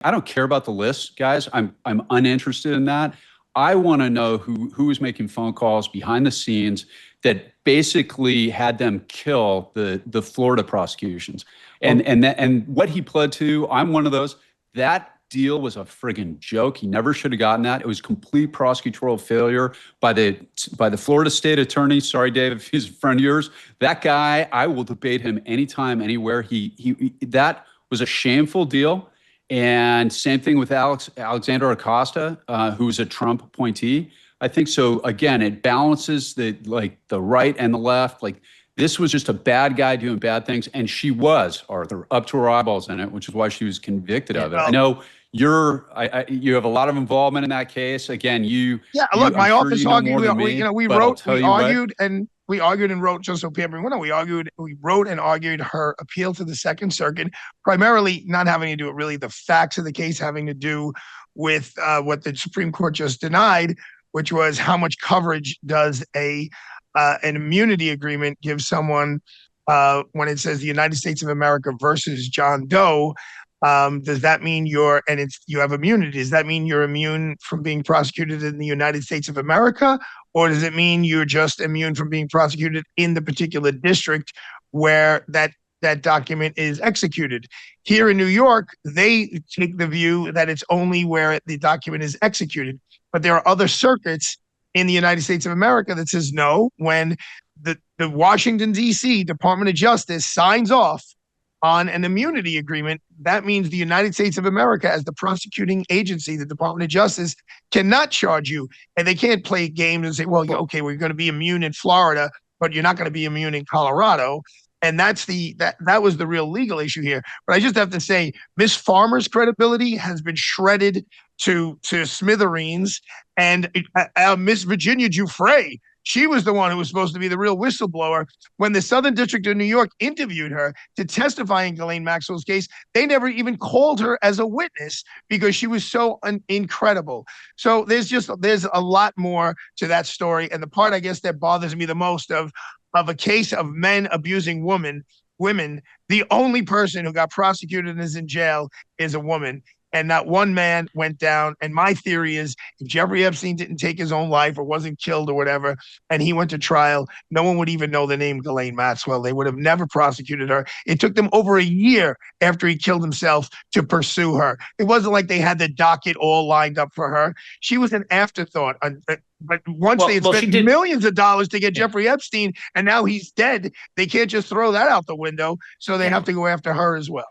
I don't care about the list, guys. I'm uninterested in that. I want to know who was making phone calls behind the scenes that basically had them kill the Florida prosecutions. And what he pled to, I'm one of those. That deal was a friggin' joke. He never should have gotten that. It was complete prosecutorial failure by the Florida state attorney. Sorry, Dave, if he's a friend of yours. That guy, I will debate him anytime, anywhere. He that was a shameful deal. And same thing with Alexander Acosta, who's a Trump appointee. I think so. Again, it balances the right and the left. Like this was just a bad guy doing bad things, and she was, Arthur, up to her eyeballs in it, which is why she was convicted of it. I know you have a lot of involvement in that case. Again, look, my I'm sure office you know argued. more than me, but I'll tell We you what. argued, and wrote. Just so people, we wrote and argued her appeal to the Second Circuit, primarily not having to do with really the facts of the case, having to do with what the Supreme Court just denied, which was how much coverage does an immunity agreement give someone when it says the United States of America versus John Doe. Does that mean you have immunity? Does that mean you're immune from being prosecuted in the United States of America? Or does it mean you're just immune from being prosecuted in the particular district where that document is executed? Here in New York, they take the view that it's only where the document is executed. But there are other circuits in the United States of America that says no, when the Washington, D.C. Department of Justice signs off on an immunity agreement, that means the United States of America, as the prosecuting agency, the Department of Justice, cannot charge you. And they can't play games and say, well, okay, we're going to be immune in Florida, but you're not going to be immune in Colorado. And that was the real legal issue here. But I just have to say, Miss Farmer's credibility has been shredded to smithereens. And Miss Virginia Giuffre, she was the one who was supposed to be the real whistleblower. When the Southern District of New York interviewed her to testify in Ghislaine Maxwell's case, they never even called her as a witness because she was so incredible. So there's a lot more to that story. And the part, I guess, that bothers me the most of a case of men abusing women, the only person who got prosecuted and is in jail is a woman. And not one man went down. And my theory is if Jeffrey Epstein didn't take his own life or wasn't killed or whatever, and he went to trial, no one would even know the name Ghislaine Maxwell. They would have never prosecuted her. It took them over a year after he killed himself to pursue her. It wasn't like they had the docket all lined up for her. She was an afterthought. But once they had spent millions of dollars to get Jeffrey Epstein, and now he's dead, they can't just throw that out the window. So they have to go after her as well.